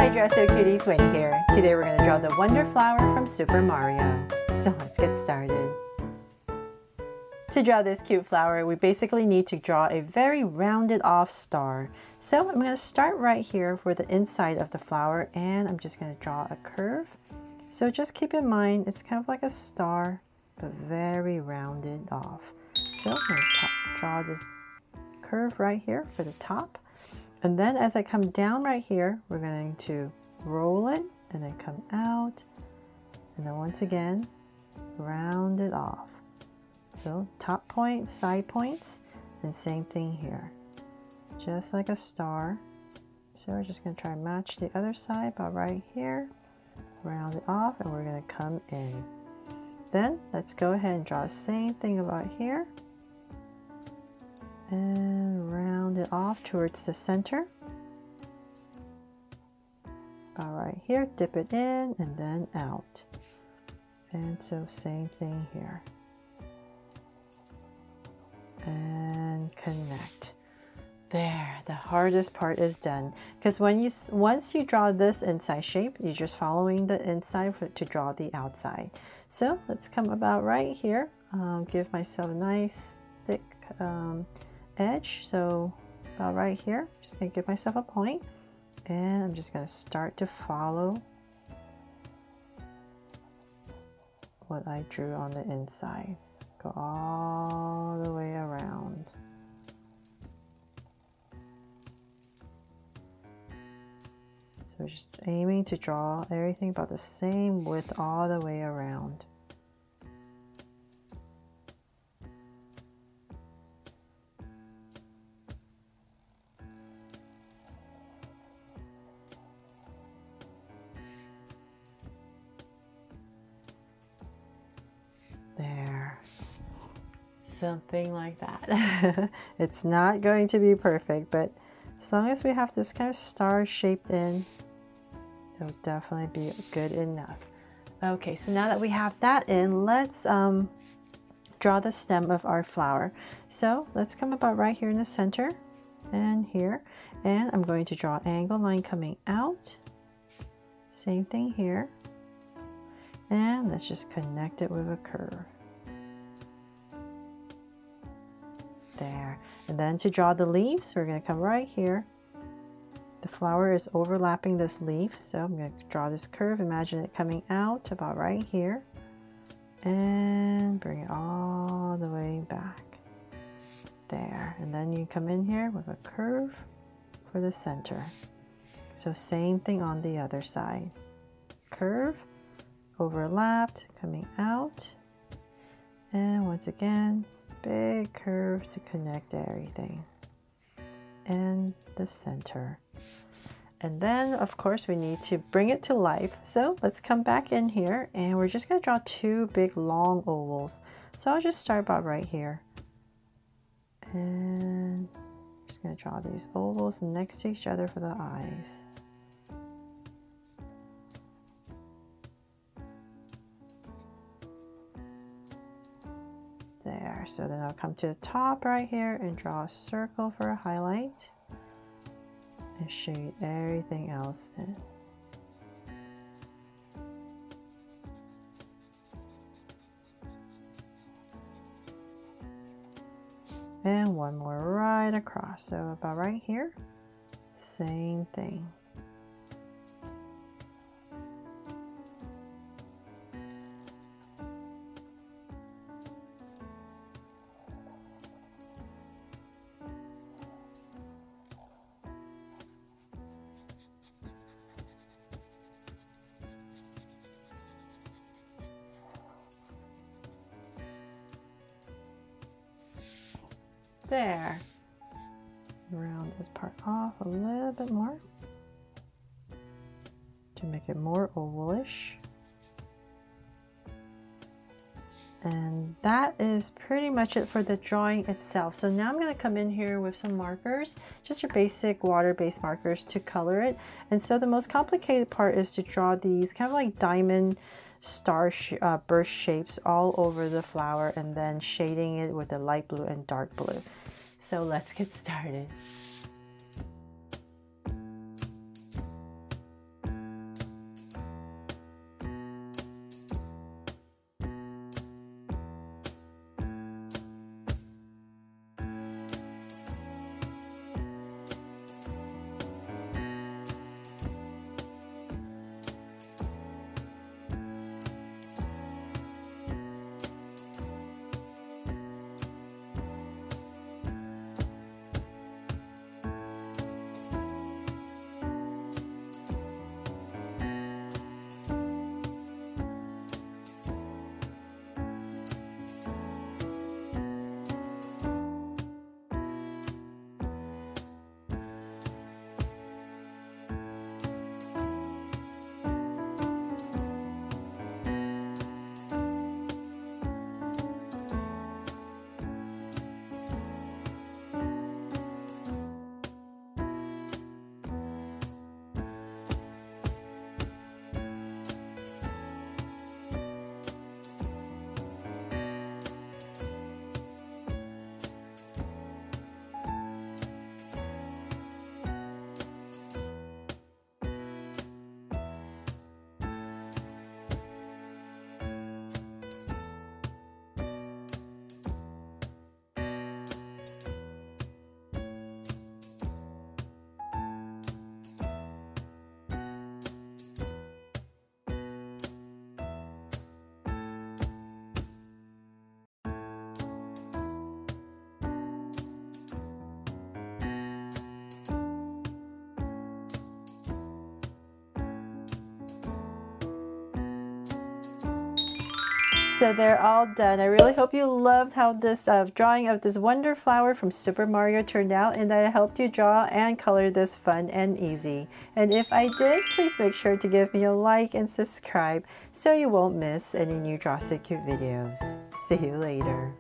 Hi Gesso Cuties, Winnie here. Today we're going to draw the Wonder Flower from Super Mario. So let's get started. To draw this cute flower, we basically need to draw a very rounded off star. So I'm going to start right here for the inside of the flower, and I'm just going to draw a curve. So just keep in mind, it's kind of like a star, but very rounded off. So I'm going to draw this curve right here for the top. And then as I come down right here, we're going to roll it and then come out. And then once again, round it off. So top point, side points, and same thing here. Just like a star. So we're just going to try and match the other side about right here. Round it off, and we're going to come in. Then let's go ahead and draw the same thing about here. And round it off towards the center. About right here, dip it in and then out. And so same thing here. And connect. There, the hardest part is done. Because once you draw this inside shape, you're just following the inside to draw the outside. So let's come about right here. Give myself a nice thick edge. So about right here, just gonna give myself a point, and I'm just gonna start to follow what I drew on the inside. Go all the way around. So just aiming to draw everything about the same width all the way around. There, something like that. It's not going to be perfect, but as long as we have this kind of star shaped in, it'll definitely be good enough. Okay, so now that we have that in, let's draw the stem of our flower. So let's come about right here in the center and here, and I'm going to draw an angle line coming out. Same thing here. And let's just connect it with a curve. There. And then to draw the leaves, we're going to come right here. The flower is overlapping this leaf, so I'm going to draw this curve. Imagine it coming out about right here. And bring it all the way back. There. And then you come in here with a curve for the center. So same thing on the other side. Curve. Overlapped, coming out, and once again, big curve to connect everything, and the center. And then, of course, we need to bring it to life. So let's come back in here, and we're just going to draw two big long ovals. So I'll just start about right here, and I'm just going to draw these ovals next to each other for the eyes. There, so then I'll come to the top right here and draw a circle for a highlight and shade everything else in. And one more right across, so about right here, same thing. There. Round this part off a little bit more to make it more ovalish. And that is pretty much it for the drawing itself. So now I'm going to come in here with some markers, just your basic water-based markers to color it. And so the most complicated part is to draw these kind of like diamond star burst shapes all over the flower, and then shading it with the light blue and dark blue. So let's get started. So they're all done. I really hope you loved how this drawing of this wonder flower from Super Mario turned out, and that I helped you draw and color this fun and easy. And if I did, please make sure to give me a like and subscribe so you won't miss any new Draw So Cute videos. See you later.